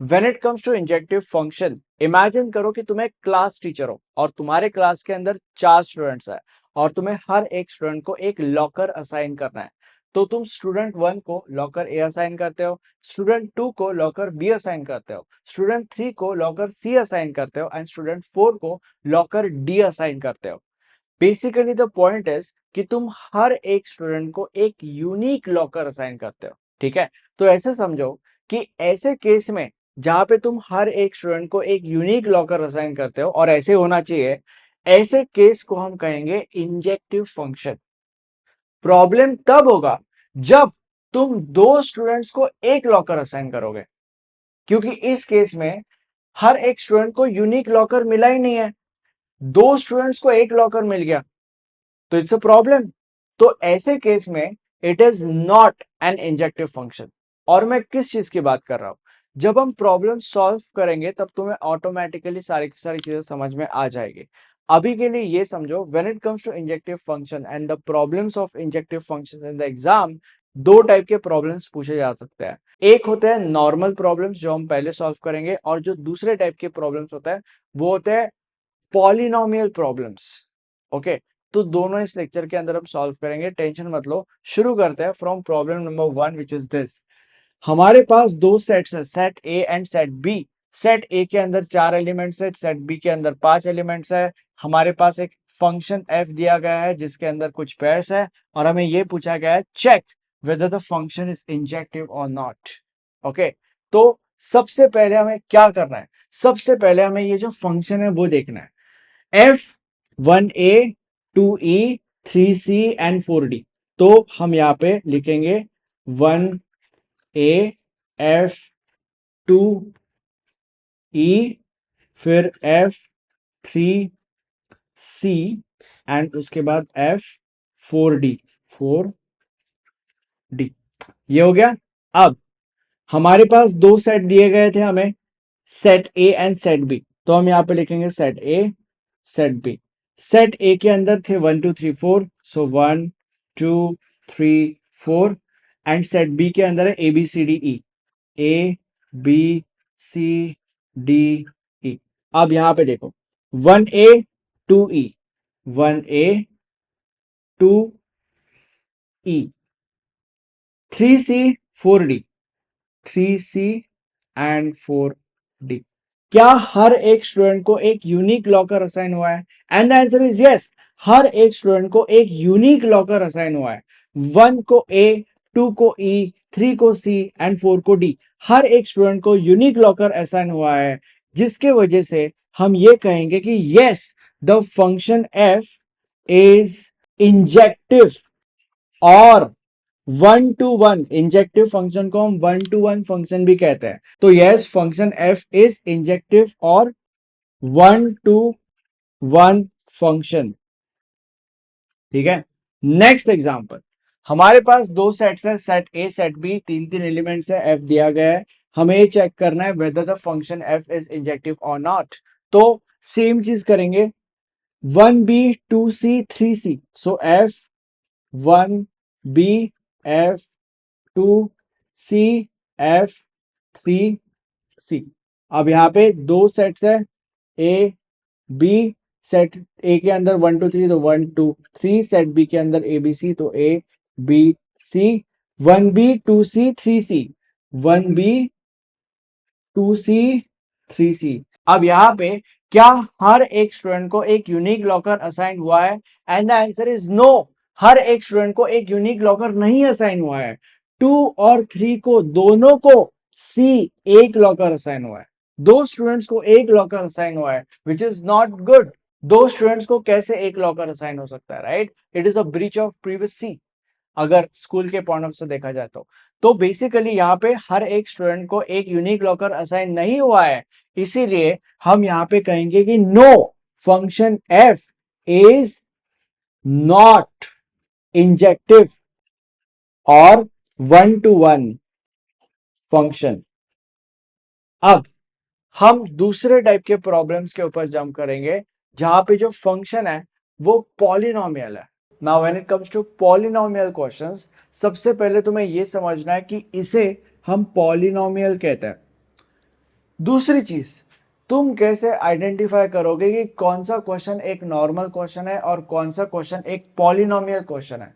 When it comes to injective function, imagine करो कि तुम एक क्लास टीचर हो और तुम्हारे क्लास के अंदर 4 स्टूडेंट्स है और तुम्हें हर एक स्टूडेंट को एक लॉकर असाइन करना है। तो तुम स्टूडेंट 1 को लॉकर ए असाइन करते हो, स्टूडेंट 2 को लॉकर बी असाइन करते हो, स्टूडेंट 3 को लॉकर सी असाइन करते हो एंड स्टूडेंट 4 को लॉकर डी असाइन करते हो। बेसिकली द पॉइंट इज कि तुम हर एक स्टूडेंट को एक यूनिक लॉकर असाइन करते हो। ठीक है, तो ऐसे समझो कि ऐसे केस में जहां पे तुम हर एक स्टूडेंट को एक यूनिक लॉकर असाइन करते हो और ऐसे होना चाहिए, ऐसे केस को हम कहेंगे इंजेक्टिव फंक्शन। प्रॉब्लम तब होगा जब तुम दो स्टूडेंट्स को एक लॉकर असाइन करोगे, क्योंकि इस केस में हर एक स्टूडेंट को यूनिक लॉकर मिला ही नहीं है, दो स्टूडेंट्स को एक लॉकर मिल गया, तो इट्स अ प्रॉब्लम। तो ऐसे केस में it is not an injective function. और मैं किस चीज की बात कर रहा हूं, जब हम प्रॉब्लम सॉल्व करेंगे तब तुम्हें ऑटोमेटिकली सारी की सारी चीजें समझ में आ जाएगी। अभी के लिए ये समझो, when it comes to injective function and the problems of injective function in the exam, दो टाइप के प्रॉब्लम्स पूछे जा सकते हैं। एक होते हैं नॉर्मल प्रॉब्लम्स जो हम पहले सॉल्व करेंगे, और जो दूसरे टाइप के प्रॉब्लम्स होते हैं वो होते हैं पॉलिनोमियल प्रॉब्लम्स। ओके, तो दोनों इस लेक्चर के अंदर हम सॉल्व करेंगे, टेंशन मत लो। शुरू करते हैं from problem number 1 which is this. हमारे पास दो सेट्स हैं, set A and set B. Set A के अंदर 4 एलिमेंट्स है, सेट बी के अंदर 5 एलिमेंट्स है। हमारे पास एक फंक्शन एफ दिया गया है जिसके अंदर कुछ पेयर्स है, और हमें यह पूछा गया है check whether the function is injective और नॉट। ओके, तो सबसे पहले हमें क्या करना है, सबसे पहले हमें ये जो फंक्शन है वो देखना है। F 1a 2e 3c and 4d। तो हम यहां पे लिखेंगे 1a f 2e फिर f 3c एंड उसके बाद f 4d 4d। ये हो गया। अब हमारे पास दो सेट दिए गए थे हमें, set A and set B. तो हम यहां पे लिखेंगे set A set B. Set A के अंदर थे 1 2 3 4, सो 1 2 3 4। एंड सेट बी के अंदर है A B C D E, A B C D E. अब यहां पे देखो 1a 2e 1a 2e 3c 4d 3c and 4d। क्या हर एक स्टूडेंट को एक यूनिक लॉकर असाइन हुआ है? And the answer is yes, हर एक स्टूडेंट को एक यूनिक लॉकर असाइन हुआ है। 1 को ए, 2 को ई, 3 को सी एंड 4 को डी। हर एक स्टूडेंट को यूनिक लॉकर असाइन हुआ है, जिसके वजह से हम ये कहेंगे कि yes the function F is injective. और 1 to 1 इंजेक्टिव फंक्शन को हम 1 to 1 फंक्शन भी कहते हैं। तो yes, function F is injective और 1 to 1 फंक्शन। ठीक है, नेक्स्ट एग्जांपल। हमारे पास दो सेट्स हैं, सेट ए सेट बी, तीन तीन एलिमेंट्स है, एफ दिया गया है। हमें ये चेक करना है whether the function F is injective और नॉट। तो सेम चीज करेंगे, 1b 2c 3c। So F 1b F 2c F 3c। अब यहां पे दो सेट्स है, ए बी। सेट ए के अंदर 1 2 3, तो 1 2 3। सेट बी के अंदर ए बी सी, तो ए बी सी। 1b 2c 3c 1b 2c 3c। अब यहां पे क्या हर एक स्टूडेंट को एक यूनिक लॉकर असाइन हुआ है? And the answer is no, हर एक स्टूडेंट को एक यूनिक लॉकर नहीं असाइन हुआ है। 2 और 3 को दोनों को सी एक लॉकर असाइन हुआ है, दो स्टूडेंट्स को एक लॉकर असाइन हुआ है, विच इज नॉट गुड। दो स्टूडेंट्स को कैसे एक लॉकर असाइन हो सकता है, right? It is a breach of privacy अगर स्कूल के पॉइंट ऑफ से देखा जाए तो बेसिकली यहाँ पे हर एक स्टूडेंट को एक यूनिक लॉकर असाइन नहीं हुआ है, इसीलिए हम यहाँ पे कहेंगे कि no, function F is not injective और 1 to 1 फंक्शन। अब हम दूसरे टाइप के प्रॉब्लम्स के ऊपर जंप करेंगे जहां पे जो फंक्शन है वो पॉलिनोमियल है। Now when it comes to polynomial questions, सबसे पहले तुम्हें यह समझना है कि इसे हम पॉलिनोमियल कहते हैं। दूसरी चीज, तुम कैसे आइडेंटिफाई करोगे कि कौन सा क्वेश्चन एक नॉर्मल क्वेश्चन है और कौन सा क्वेश्चन एक पॉलिनोमियल क्वेश्चन है।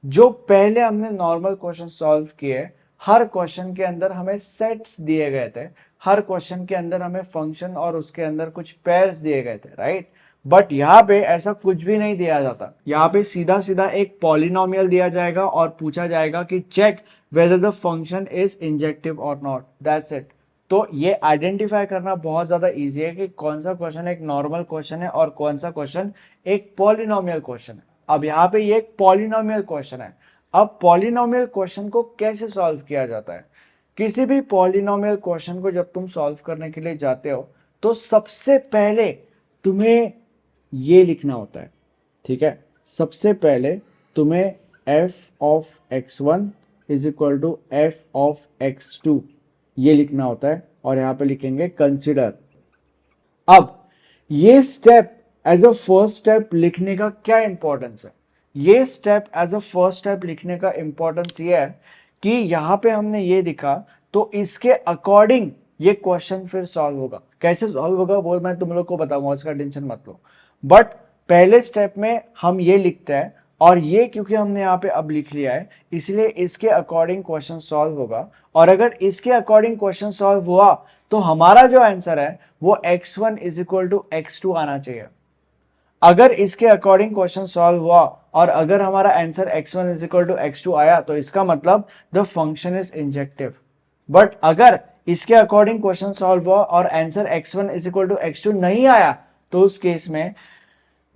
जो पहले हमने नॉर्मल क्वेश्चन सॉल्व किए, हर क्वेश्चन के अंदर हमें सेट्स दिए गए थे, हर क्वेश्चन के अंदर हमें फंक्शन और उसके अंदर कुछ पेयर्स दिए गए थे, राइट। बट यहाँ पे ऐसा कुछ भी नहीं दिया जाता, यहाँ पे सीधा सीधा एक पॉलिनोमियल दिया जाएगा और पूछा जाएगा कि check whether the function is injective और नॉट, दैट्स इट। तो ये आइडेंटिफाई करना बहुत ज्यादा इजी है कि कौन सा क्वेश्चन एक नॉर्मल क्वेश्चन है और कौन सा क्वेश्चन एक पॉलिनोमियल क्वेश्चन है। अब यहाँ पे ये एक पॉलिनोमियल क्वेश्चन है। अब पॉलिनोमियल क्वेश्चन को कैसे सॉल्व किया जाता है? किसी भी पॉलिनोमियल क्वेश्चन को जब तुम सॉल्व करने के लिए जाते हो तो सबसे पहले तुम्हें ये लिखना होता है, ठीक है। सबसे पहले तुम्हें f of x1 is equal to F of x2 ये लिखना होता है और यहां पे लिखेंगे कंसिडर। अब ये step as a first step लिखने का क्या इंपॉर्टेंस है? ये step as a first step लिखने का इंपॉर्टेंस ये है कि यहां पे हमने ये दिखा तो इसके अकॉर्डिंग ये क्वेश्चन फिर सॉल्व होगा। कैसे सॉल्व होगा वो मैं तुम लोग को बताऊंगा, इसका टेंशन मत लो। बट पहले स्टेप में हम ये लिखते हैं और ये क्योंकि हमने यहाँ पे अब लिख लिया है इसलिए इसके अकॉर्डिंग क्वेश्चन सॉल्व होगा। और अगर इसके अकॉर्डिंग क्वेश्चन सॉल्व हुआ तो हमारा जो आंसर है वो x1 is equal to x2 आना चाहिए। अगर इसके अकॉर्डिंग क्वेश्चन सॉल्व हुआ और अगर हमारा answer x1 is equal to x2 आया तो इसका मतलब the function is injective. But अगर इसके अकॉर्डिंग क्वेश्चन सॉल्व हुआ और answer x1 is equal to x2 नहीं आया तो उस केस में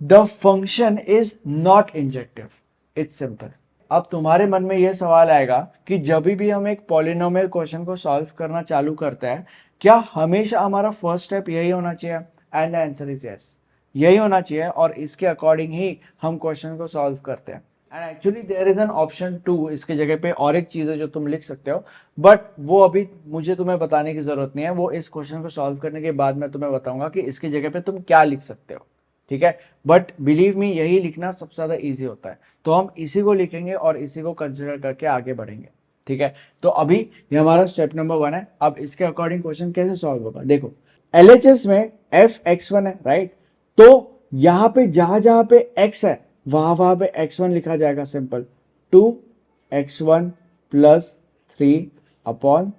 the function is not injective. It's simple. अब तुम्हारे मन में यह सवाल आएगा कि जब भी हम एक पॉलिनोमियल क्वेश्चन को सॉल्व करना चालू करते हैं क्या हमेशा हमारा फर्स्ट स्टेप यही होना चाहिए? And the answer is yes, यही होना चाहिए और इसके अकॉर्डिंग ही हम क्वेश्चन को सॉल्व करते हैं। And actually there is an option 2 इसके जगह पे और एक चीज है जो तुम लिख सकते हो, बट वो अभी मुझे तुम्हें बताने की जरूरत नहीं है, वो इस क्वेश्चन को सॉल्व करने के बाद मैं तुम्हें बताऊंगा कि इसकी जगह पे तुम क्या लिख सकते हो, ठीक है। बट बिलीव मी यही लिखना सबसे ज्यादा इजी होता है, तो हम इसी को लिखेंगे और इसी को कंसिडर करके आगे बढ़ेंगे, ठीक है। तो अभी ये हमारा स्टेप नंबर 1 है। अब इसके अकॉर्डिंग क्वेश्चन कैसे सॉल्व होगा देखो। LHS में f(x1) है, राइट। तो यहां पे जहां जहां पे x है वहां पे x1 लिखा जाएगा, simple. 2x1 plus 3 upon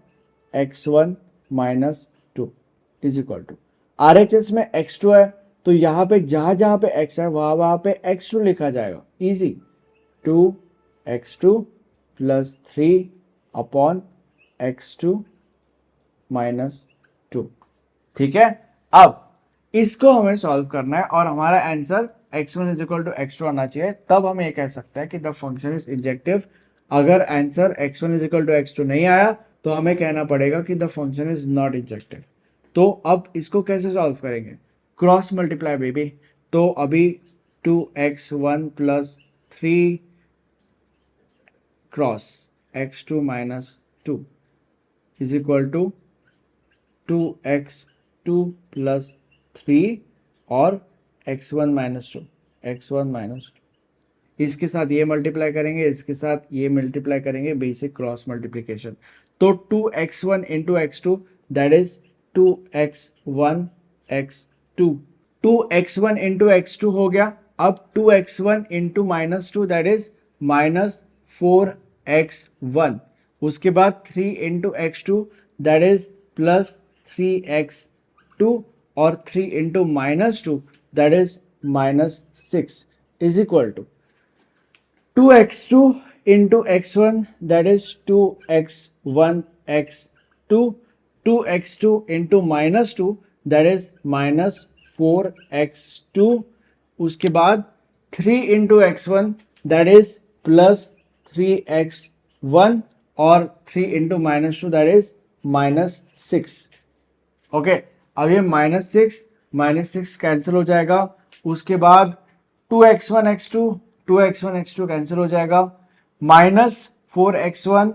x1 minus 2 is equal to RHS में x2 है तो यहां पे जहां जहां पे x है वहां पे x2 लिखा जाएगा, easy. 2x2 plus 3 upon x2 minus 2, ठीक है। अब इसको हमें सॉल्व करना है और हमारा answer x1 is equal to x2 आना चाहिए, तब हम ये कह सकते हैं कि द फंक्शन इज इंजेक्टिव। अगर answer x1 is equal to x2 नहीं आया तो हमें कहना पड़ेगा कि the function is not injective. तो अब इसको कैसे सॉल्व करेंगे? Cross multiply baby. तो अभी 2x1 plus 3 cross x2 minus 2 is equal to 2x2 plus 3 और x1 माइनस 2, x1 माइनस 2, इसके साथ ये मल्टीप्लाई करेंगे, इसके साथ ये मल्टीप्लाई करेंगे, बेसिक क्रॉस मल्टीप्लिकेशन। तो 2x1 into x2 that is 2x1 x2, 2x1 into x2 हो गया। अब 2x1 into minus 2 that is minus 4x1, उसके बाद 3 into x2 that is plus 3x2 और 3 into minus 2 that is minus 6 is equal to 2x2 into x1 that is 2x1 x2, 2x2 into minus 2 that is minus 4x2, उसके बाद 3 into x1 that is plus 3x1 और 3 into minus 2 that is minus 6। Okay, अब ये minus 6 cancel हो जाएगा, उसके बाद 2x1 x2 cancel हो जाएगा, माइनस 4x1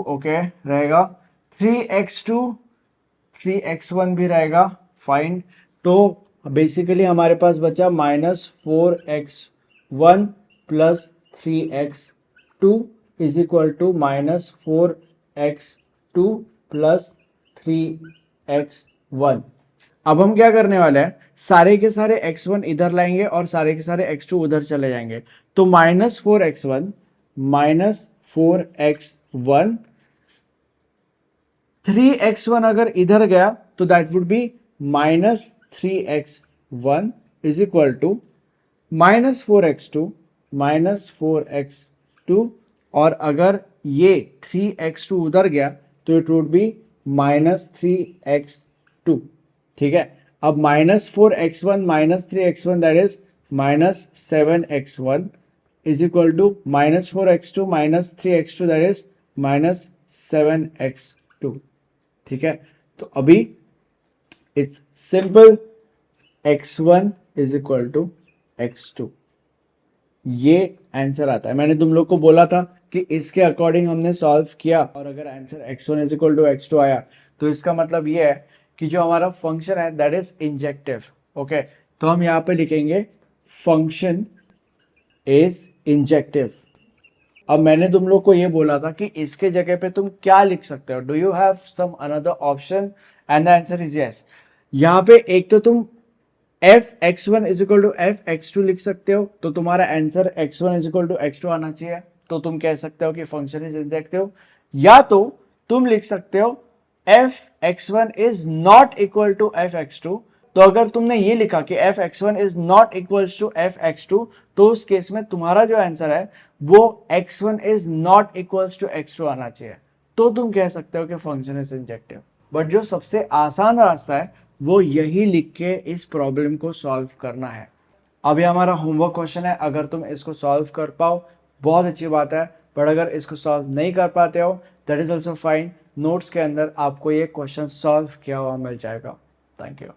ओके रहेगा, 3x1 भी रहेगा, फाइन। तो बेसिकली हमारे पास बचा minus 4x1 plus 3x2 is equal to minus 4x2 plus 3x1। अब हम क्या करने वाले हैं, सारे के सारे x1 इधर लाएंगे और सारे के सारे x2 उधर चले जाएंगे। तो -4x1 -4x1, 3x1 अगर इधर गया तो that would be -3x1 is equal to -4x2 -4x2, और अगर ये 3x2 उधर गया तो इट वुड बी -3x2। ठीक है, अब -4x1 -3x1 that is -7x1 is equal to -4x2 -3x2 that is -7x2। ठीक है, तो अभी it's simple, x1 is equal to x2, ये आंसर आता है। मैंने तुम लोग को बोला था कि इसके अकॉर्डिंग हमने सॉल्व किया और अगर answer x1 is equal to x2 आया तो इसका मतलब ये है कि जो हमारा फंक्शन है दैट इज इंजेक्टिव। ओके, तो हम यहाँ पे लिखेंगे फंक्शन इज इंजेक्टिव। अब मैंने तुम लोग को ये बोला था कि इसके जगह पे तुम क्या लिख सकते हो, do you have some another option, and the answer is yes. यहाँ पे एक तो तुम f(x1) is equal to f(x2) लिख सकते हो, तो तुम्हारा answer x1 is equal to x2 आना चाहिए, तो तुम कह सकते हो कि फंक्शन इज इंजेक्टिव। या तो तुम लिख सकते हो f(x1) is not equal to f(x2), तो अगर तुमने ये लिखा कि f(x1) is not equal to f(x2), तो उस केस में तुम्हारा जो आंसर है वो x1 is not equal to x2 आना चाहिए, तो तुम कह सकते हो कि फंक्शन इज इंजेक्टिव। बट जो सबसे आसान रास्ता है वो यही लिख के इस प्रॉब्लम को सॉल्व करना है। अभी हमारा होमवर्क क्वेश्चन है, अगर तुम इसको सॉल्व कर पाओ बहुत अच्छी बात है, बट अगर इसको सॉल्व नहीं कर पाते हो that is also fine. Notes के अंदर आपको ये क्वेश्चन सॉल्व किया हुआ मिल जाएगा। Thank you.